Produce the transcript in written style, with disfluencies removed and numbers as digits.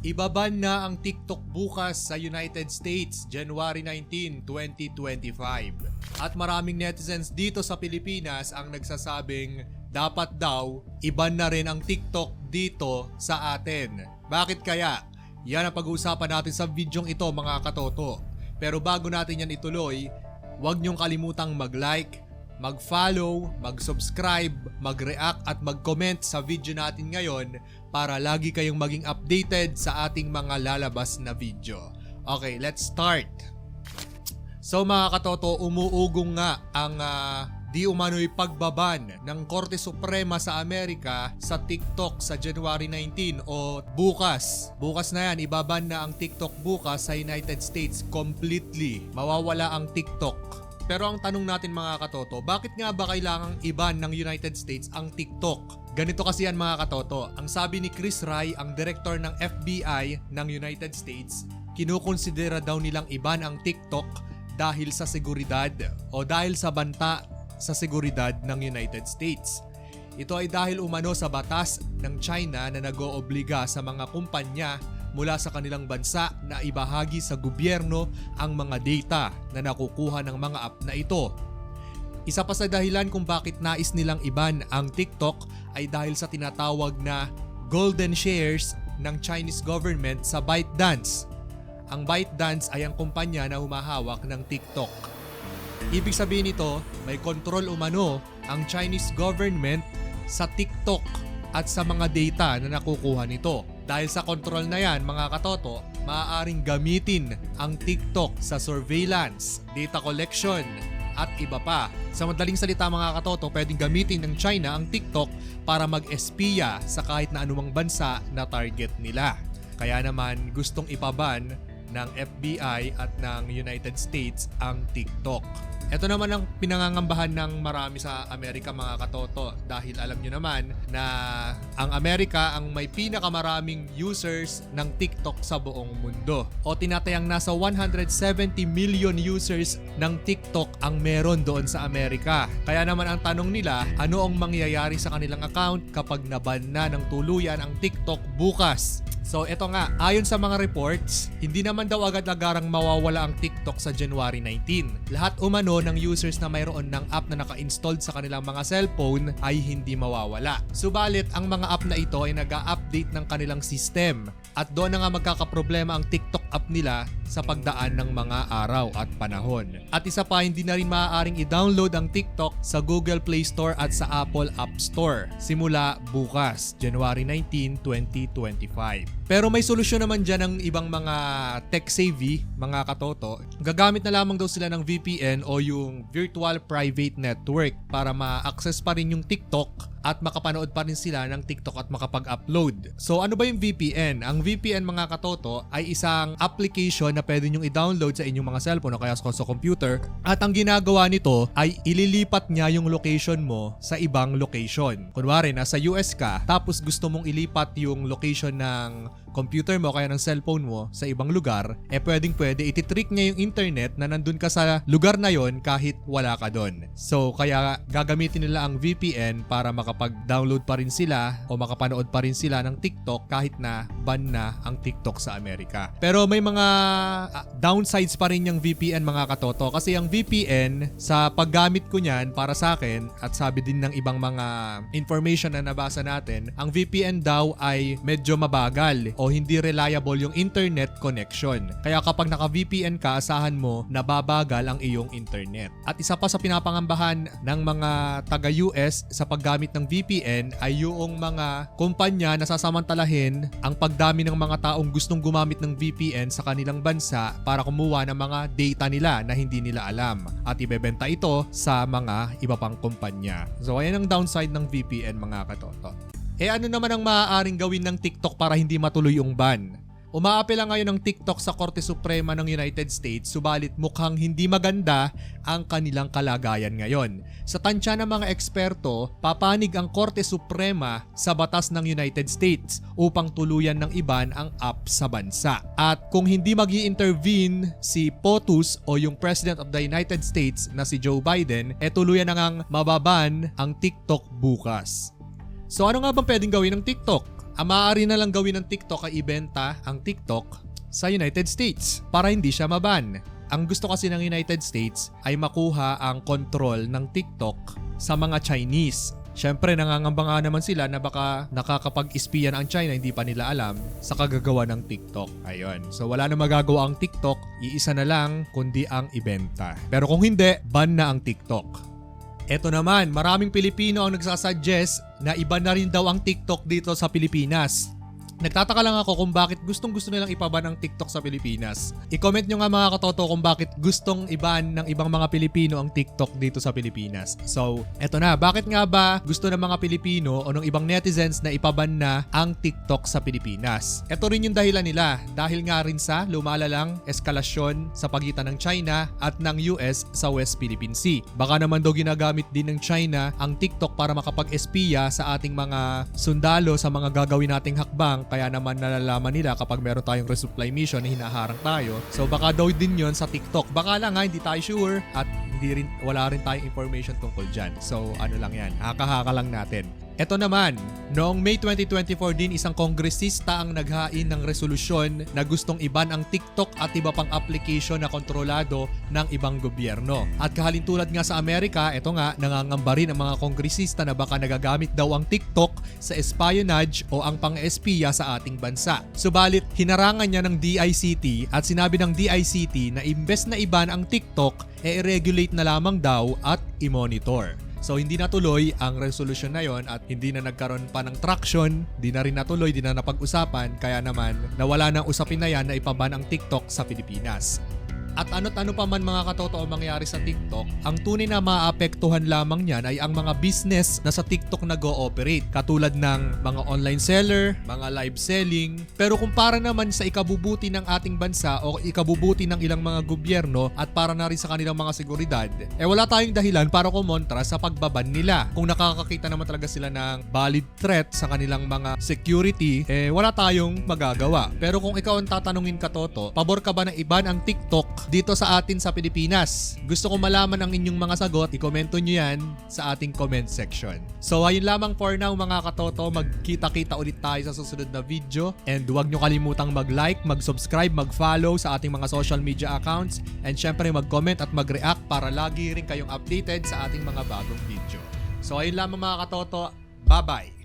Ibaban na ang TikTok bukas sa United States, January 19, 2025. At maraming netizens dito sa Pilipinas ang nagsasabing dapat daw iban na rin ang TikTok dito sa atin. Bakit kaya? Yan ang pag-uusapan natin sa videong ito mga katoto. Pero bago natin yan ituloy, huwag niyong kalimutang mag-like, mag-follow, mag-subscribe, mag-react at mag-comment sa video natin ngayon para lagi kayong maging updated sa ating mga lalabas na video. Okay, let's start. So mga katoto, umuugong nga ang di umano'y pagbaban ng Korte Suprema sa Amerika sa TikTok sa January 19 o bukas. Bukas na yan, ibaban na ang TikTok bukas sa United States completely. Mawawala ang TikTok. Pero ang tanong natin mga katoto, bakit nga ba kailangang iban ng United States ang TikTok? Ganito kasi yan mga katoto, ang sabi ni Chris Wray, ang director ng FBI ng United States, kinukonsidera daw nilang iban ang TikTok dahil sa seguridad o dahil sa banta sa seguridad ng United States. Ito ay dahil umano sa batas ng China na nag-oobliga sa mga kumpanya mula sa kanilang bansa na ibahagi sa gobyerno ang mga data na nakukuha ng mga app na ito. Isa pa sa dahilan kung bakit nais nilang iban ang TikTok ay dahil sa tinatawag na golden shares ng Chinese government sa ByteDance. Ang ByteDance ay ang kumpanya na humahawak ng TikTok. Ibig sabihin nito, may kontrol umano ang Chinese government sa TikTok at sa mga data na nakukuha nito. Dahil sa kontrol na yan mga katoto, maaaring gamitin ang TikTok sa surveillance, data collection at iba pa. Sa madaling salita mga katoto, pwedeng gamitin ng China ang TikTok para mag-espiya sa kahit na anumang bansa na target nila. Kaya naman gustong ipaban ng FBI at ng United States ang TikTok. Ito naman ang pinangangambahan ng marami sa Amerika mga katoto dahil alam nyo naman na ang Amerika ang may pinakamaraming users ng TikTok sa buong mundo. O tinatayang nasa 170 million users ng TikTok ang meron doon sa Amerika. Kaya naman ang tanong nila, ano ang mangyayari sa kanilang account kapag naban na ng tuluyan ang TikTok bukas? So eto nga, ayon sa mga reports, hindi naman daw agad-agarang mawawala ang TikTok sa January 19. Lahat umano ng users na mayroon ng app na naka-installed sa kanilang mga cellphone ay hindi mawawala. Subalit, ang mga app na ito ay nag-a-update ng kanilang system at doon na nga magkakaproblema ang TikTok app nila sa pagdaan ng mga araw at panahon. At isa pa, hindi na rin maaaring i-download ang TikTok sa Google Play Store at sa Apple App Store simula bukas, January 19, 2025. Pero may solusyon naman dyan ng ibang mga tech-savvy, mga katoto. Gagamit na lamang daw sila ng VPN o yung Virtual Private Network para ma-access pa rin yung TikTok at makapanood pa rin sila ng TikTok at makapag-upload. So ano ba yung VPN? Ang VPN mga katoto ay isang application na pwede nyong i-download sa inyong mga cellphone o kaya sa computer. At ang ginagawa nito ay ililipat niya yung location mo sa ibang location. Kunwari, nasa US ka, tapos gusto mong ilipat yung location ng computer mo kaya ng cellphone mo sa ibang lugar, pwede ititrick niya yung internet na nandun ka sa lugar na yon kahit wala ka doon. So kaya gagamitin nila ang VPN para makapag-download pa rin sila o makapanood pa rin sila ng TikTok kahit na ban na ang TikTok sa Amerika. Pero may mga downsides pa rin yung VPN mga katoto kasi ang VPN sa paggamit ko niyan para sa akin at sabi din ng ibang mga information na nabasa natin, ang VPN daw ay medyo mabagal o hindi reliable yung internet connection. Kaya kapag naka-VPN ka, asahan mo na babagal ang iyong internet. At isa pa sa pinapangambahan ng mga taga-US sa paggamit ng VPN ay yung mga kumpanya na sasamantalahin ang pagdami ng mga taong gustong gumamit ng VPN sa kanilang bansa para kumuha ng mga data nila na hindi nila alam at ibebenta ito sa mga iba pang kumpanya. So ayan ang downside ng VPN mga katoto. Ano naman ang maaaring gawin ng TikTok para hindi matuloy yung ban? Umaapela ngayon ng TikTok sa Korte Suprema ng United States, subalit mukhang hindi maganda ang kanilang kalagayan ngayon. Sa tansya ng mga eksperto, papanig ang Korte Suprema sa batas ng United States upang tuluyan ng iban ang app sa bansa. At kung hindi magi-intervene si POTUS o yung President of the United States na si Joe Biden, tuluyan na ngang mababan ang TikTok bukas. So ano nga bang pwedeng gawin ng TikTok? Ang maaari na lang gawin ng TikTok ay ibenta ang TikTok sa United States para hindi siya maban. Ang gusto kasi ng United States ay makuha ang control ng TikTok sa mga Chinese. Siyempre, nangangamba nga naman sila na baka nakakapag-espiya na ang China, hindi pa nila alam, sa kagagawa ng TikTok. Ayun. So, wala na magagawa ang TikTok, iisa na lang kundi ang ibenta. Pero kung hindi, ban na ang TikTok. Eto naman, maraming Pilipino ang nagsasuggest na iba na rin daw ang TikTok dito sa Pilipinas. Nagtataka lang ako kung bakit gustong-gusto nilang ipaban ang TikTok sa Pilipinas. I-comment nyo nga mga katoto kung bakit gustong iban ng ibang mga Pilipino ang TikTok dito sa Pilipinas. So, eto na. Bakit nga ba gusto ng mga Pilipino o ng ibang netizens na ipaban na ang TikTok sa Pilipinas? Eto rin yung dahilan nila. Dahil nga rin sa lumalalang eskalasyon sa pagitan ng China at ng US sa West Philippine Sea. Baka naman daw ginagamit din ng China ang TikTok para makapag-espiya sa ating mga sundalo sa mga gagawin nating hakbang. Kaya naman nalalaman nila kapag meron tayong resupply mission na hinaharang tayo. So baka daw din yon sa TikTok. Baka lang nga, hindi tayo sure at wala rin tayong information tungkol dyan. So ano lang yan, haka-haka lang natin. Ito naman, noong May 2024 din isang kongresista ang naghain ng resolusyon na gustong iban ang TikTok at iba pang application na kontrolado ng ibang gobyerno. At kahalintulad nga sa Amerika, ito nga, nangangamba rin ang mga kongresista na baka nagagamit daw ang TikTok sa espionage o ang pang-espiya sa ating bansa. Subalit, hinarangan niya ng DICT at sinabi ng DICT na imbes na iban ang TikTok, i-regulate na lamang daw at i-monitor. So hindi natuloy ang resolution na yon at hindi na nagkaroon pa ng traction, di na rin natuloy, di na napag-usapan, kaya naman nawala ng usapin na yan na ipaban ang TikTok sa Pilipinas. At ano't ano pa man mga katotoo mangyari sa TikTok, ang tunay na maapektuhan lamang niyan ay ang mga business na sa TikTok nag-ooperate. Katulad ng mga online seller, mga live selling. Pero kung para naman sa ikabubuti ng ating bansa o ikabubuti ng ilang mga gobyerno at para na rin sa kanilang mga seguridad, wala tayong dahilan para kumontra sa pagbaban nila. Kung nakakakita naman talaga sila ng valid threat sa kanilang mga security, wala tayong magagawa. Pero kung ikaw ang tatanungin katoto, pabor ka ba na iban ang TikTok dito sa atin sa Pilipinas? Gusto ko malaman ang inyong mga sagot. I-komento nyo yan sa ating comment section. So ayun lamang for now mga katoto. Magkita-kita ulit tayo sa susunod na video. And huwag nyo kalimutang mag-like, mag-subscribe, mag-follow sa ating mga social media accounts. And syempre mag-comment at mag-react para lagi rin kayong updated sa ating mga bagong video. So ayun lamang mga katoto. Bye-bye!